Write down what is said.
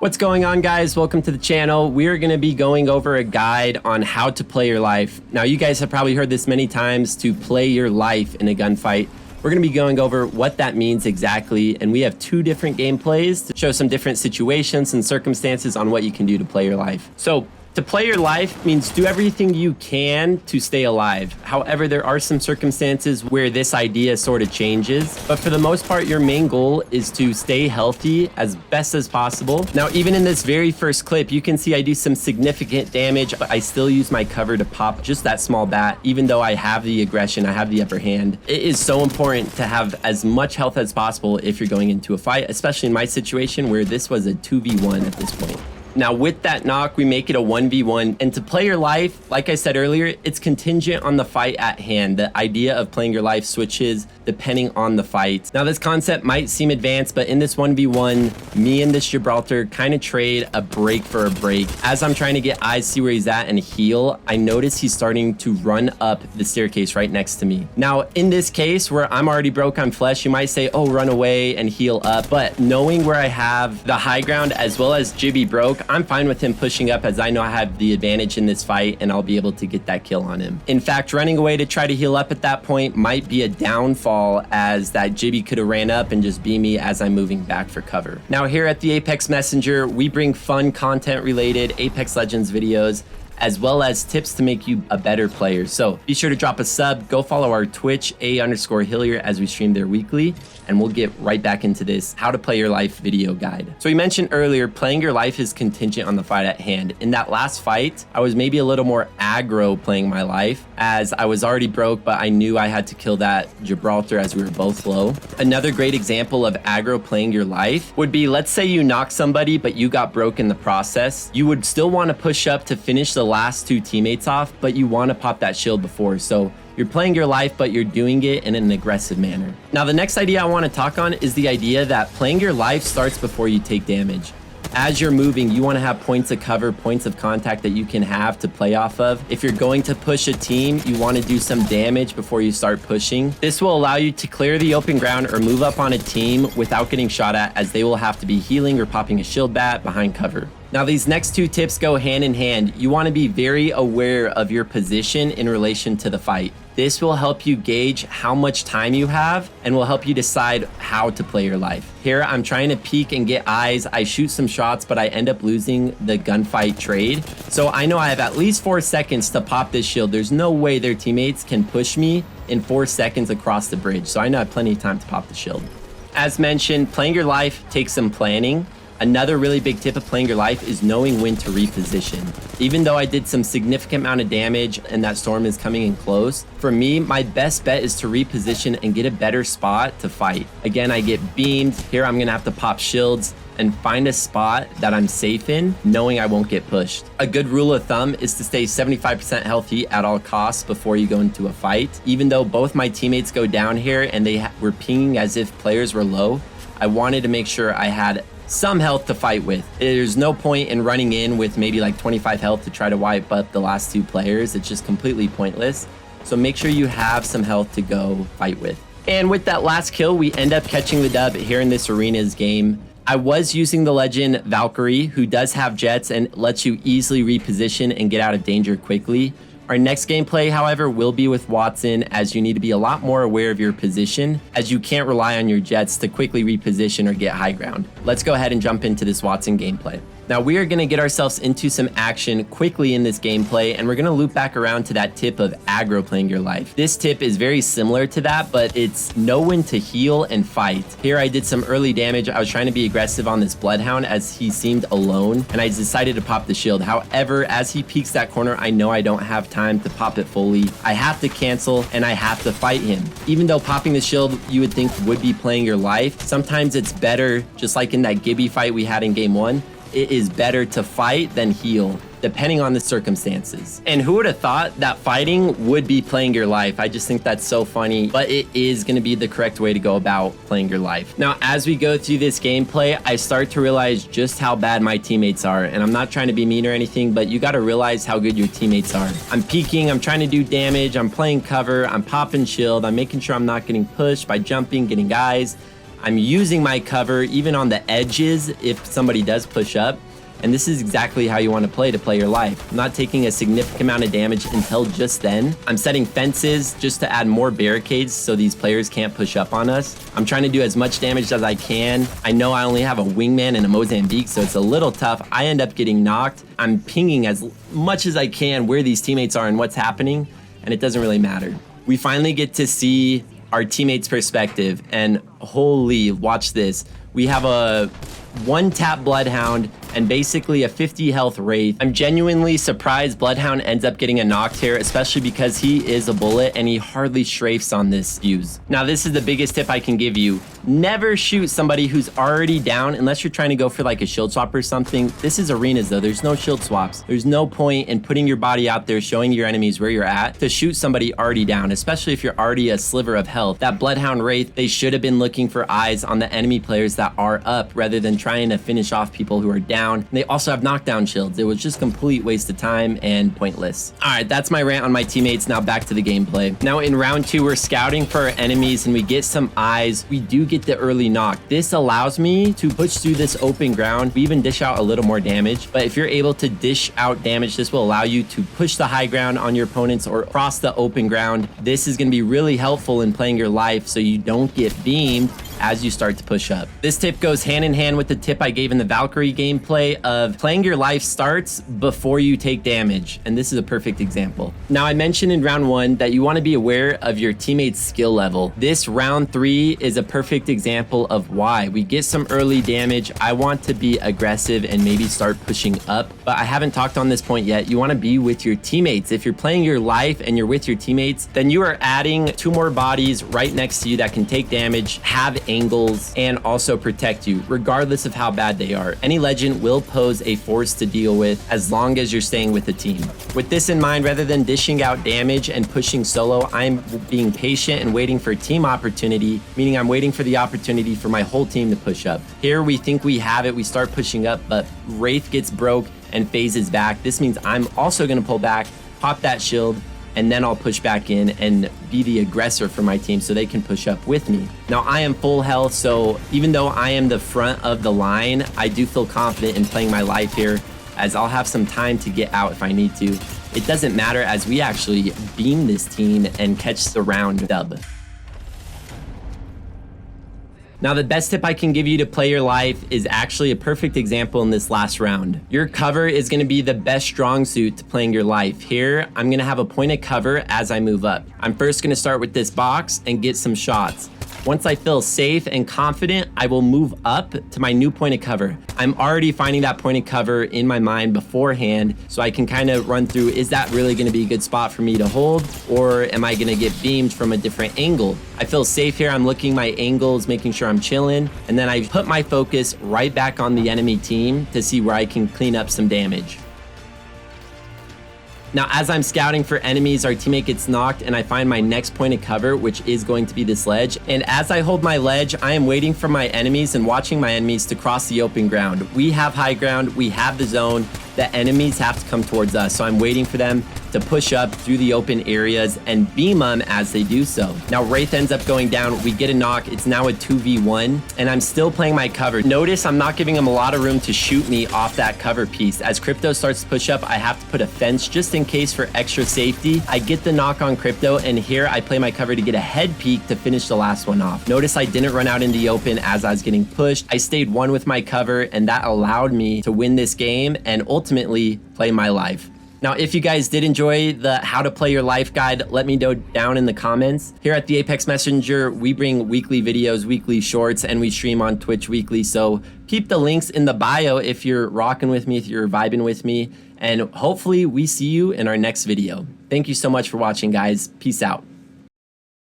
What's going on, guys? Welcome to the channel. We are going to be going over a guide on how to play your life. Now, you guys have probably heard this many times, to play your life in a gunfight. We're going to be going over what that means exactly, and we have two different gameplays to show some different situations and circumstances on what you can do to play your life. So, to play your life means do everything you can to stay alive. However, there are some circumstances where this idea sort of changes. But for the most part, your main goal is to stay healthy as best as possible. Now, even in this very first clip, you can see I do some significant damage, but I still use my cover to pop just that small bat, even though I have the aggression, I have the upper hand. It is so important to have as much health as possible if you're going into a fight, especially in my situation where this was a 2v1 at this point. Now, with that knock, we make it a 1v1. And to play your life, like I said earlier, it's contingent on the fight at hand. The idea of playing your life switches depending on the fight. Now, this concept might seem advanced, but in this 1v1, me and this Gibraltar kind of trade a break for a break. As I'm trying to get eyes, see where he's at, and heal, I notice he's starting to run up the staircase right next to me. Now, in this case, where I'm already broke on flesh, you might say, oh, run away and heal up. But knowing where I have the high ground as well as Jibby broke, I'm fine with him pushing up, as I know I have the advantage in this fight and I'll be able to get that kill on him. In fact, running away to try to heal up at that point might be a downfall, as that Jibby could have ran up and just beat me as I'm moving back for cover. Now, here at the Apex Messenger, we bring fun content related Apex Legends videos, as well as tips to make you a better player. So be sure to drop a sub, go follow our Twitch, _Hillier, as we stream there weekly, and we'll get right back into this how to play your life video guide. So we mentioned earlier, playing your life is contingent on the fight at hand. In that last fight, I was maybe a little more aggro playing my life, as I was already broke, but I knew I had to kill that Gibraltar as we were both low. Another great example of aggro playing your life would be, let's say you knock somebody, but you got broke in the process. You would still want to push up to finish the last two teammates off, but you want to pop that shield before. So you're playing your life, but you're doing it in an aggressive manner. Now, the next idea I want to talk on is the idea that playing your life starts before you take damage. As you're moving, you want to have points of cover, points of contact that you can have to play off of. If you're going to push a team, you want to do some damage before you start pushing. This will allow you to clear the open ground or move up on a team without getting shot at, as they will have to be healing or popping a shield bat behind cover. Now, these next two tips go hand in hand. You want to be very aware of your position in relation to the fight. This will help you gauge how much time you have and will help you decide how to play your life. Here, I'm trying to peek and get eyes. I shoot some shots, but I end up losing the gunfight trade. So I know I have at least 4 seconds to pop this shield. There's no way their teammates can push me in 4 seconds across the bridge. So I know I have plenty of time to pop the shield. As mentioned, playing your life takes some planning. Another really big tip of playing your life is knowing when to reposition. Even though I did some significant amount of damage and that storm is coming in close, for me, my best bet is to reposition and get a better spot to fight. Again, I get beamed. Here, I'm gonna have to pop shields and find a spot that I'm safe in, knowing I won't get pushed. A good rule of thumb is to stay 75% healthy at all costs before you go into a fight. Even though both my teammates go down here and they were pinging as if players were low, I wanted to make sure I had some health to fight with. There's no point in running in with maybe like 25 health to try to wipe up the last two players. It's just completely pointless. So make sure you have some health to go fight with. And with that last kill, we end up catching the dub here in this arena's game. I was using the legend Valkyrie, who does have jets and lets you easily reposition and get out of danger quickly. Our next gameplay, however, will be with Wattson, as you need to be a lot more aware of your position, as you can't rely on your jets to quickly reposition or get high ground. Let's go ahead and jump into this Wattson gameplay. Now, we are going to get ourselves into some action quickly in this gameplay, and we're going to loop back around to that tip of aggro playing your life. This tip is very similar to that, but it's know when to heal and fight. Here, I did some early damage. I was trying to be aggressive on this Bloodhound as he seemed alone, and I decided to pop the shield. However, as he peeks that corner, I know I don't have time to pop it fully. I have to cancel, and I have to fight him. Even though popping the shield, you would think would be playing your life, sometimes it's better, just like in that Gibby fight we had in game 1, it is better to fight than heal, depending on the circumstances. And who would have thought that fighting would be playing your life? I just think that's so funny, but it is going to be the correct way to go about playing your life. Now, as we go through this gameplay, I start to realize just how bad my teammates are. And I'm not trying to be mean or anything, but you got to realize how good your teammates are. I'm peeking, I'm trying to do damage, I'm playing cover, I'm popping shield, I'm making sure I'm not getting pushed by jumping, getting guys. I'm using my cover even on the edges if somebody does push up. And this is exactly how you want to play your life. I'm not taking a significant amount of damage until just then. I'm setting fences just to add more barricades so these players can't push up on us. I'm trying to do as much damage as I can. I know I only have a wingman and a Mozambique, so it's a little tough. I end up getting knocked. I'm pinging as much as I can where these teammates are and what's happening, and it doesn't really matter. We finally get to see our teammates' perspective, and holy, watch this. We have a one-tap Bloodhound and basically a 50 health Wraith. I'm genuinely surprised Bloodhound ends up getting a knocked here, especially because he is a bullet and he hardly strafes on this fuse. Now, this is the biggest tip I can give you. Never shoot somebody who's already down unless you're trying to go for like a shield swap or something. This is arenas though, there's no shield swaps. There's no point in putting your body out there, showing your enemies where you're at to shoot somebody already down, especially if you're already a sliver of health. That Bloodhound Wraith, they should have been looking for eyes on the enemy players that are up rather than trying to finish off people who are down. And they also have knockdown shields. It was just complete waste of time and pointless. All right, that's my rant on my teammates. Now back to the gameplay. Now in round 2, we're scouting for our enemies and we get some eyes. We do get the early knock. This allows me to push through this open ground. We even dish out a little more damage, but if you're able to dish out damage, this will allow you to push the high ground on your opponents or cross the open ground. This is going to be really helpful in playing your life so you don't get beamed as you start to push up. This tip goes hand in hand with the tip I gave in the Valkyrie gameplay of playing your life starts before you take damage, and this is a perfect example. Now, I mentioned in round 1 that you want to be aware of your teammate's skill level. This round 3 is a perfect example of why. We get some early damage. I want to be aggressive and maybe start pushing up, but I haven't talked on this point yet. You want to be with your teammates. If you're playing your life and you're with your teammates, then you are adding 2 more bodies right next to you that can take damage, have angles, and also protect you, regardless of how bad they are. Any legend will pose a force to deal with as long as you're staying with the team. With this in mind, rather than dishing out damage and pushing solo, I'm being patient and waiting for team opportunity, meaning I'm waiting for the opportunity for my whole team to push up. Here we think we have it, we start pushing up, but Wraith gets broke and phases back. This means I'm also going to pull back, pop that shield, and then I'll push back in and be the aggressor for my team so they can push up with me. Now, I am full health, so even though I am the front of the line, I do feel confident in playing my life here, as I'll have some time to get out if I need to. It doesn't matter, as we actually beam this team and catch the round dub. Now, the best tip I can give you to play your life is actually a perfect example in this last round. Your cover is going to be the best strong suit to playing your life. Here, I'm going to have a point of cover as I move up. I'm first going to start with this box and get some shots. Once I feel safe and confident, I will move up to my new point of cover. I'm already finding that point of cover in my mind beforehand, so I can kind of run through, is that really going to be a good spot for me to hold, or am I going to get beamed from a different angle? I feel safe here. I'm looking my angles, making sure I'm chilling, and then I put my focus right back on the enemy team to see where I can clean up some damage. Now, as I'm scouting for enemies, our teammate gets knocked and I find my next point of cover, which is going to be this ledge. And as I hold my ledge, I am waiting for my enemies and watching my enemies to cross the open ground. We have high ground, we have the zone. The enemies have to come towards us, so I'm waiting for them to push up through the open areas and beam them as they do so. Now, Wraith ends up going down. We get a knock. It's now a 2v1, and I'm still playing my cover. Notice I'm not giving him a lot of room to shoot me off that cover piece. As Crypto starts to push up, I have to put a fence just in case for extra safety. I get the knock on Crypto, and here I play my cover to get a head peek to finish the last one off. Notice I didn't run out in the open as I was getting pushed. I stayed one with my cover, and that allowed me to win this game and ultimately play my life. Now, if you guys did enjoy the how to play your life guide, let me know down in the comments. Here at the Apex Messenger, we bring weekly videos, weekly shorts, and we stream on Twitch weekly. So keep the links in the bio if you're rocking with me, if you're vibing with me, and hopefully we see you in our next video. Thank you so much for watching, guys. Peace out.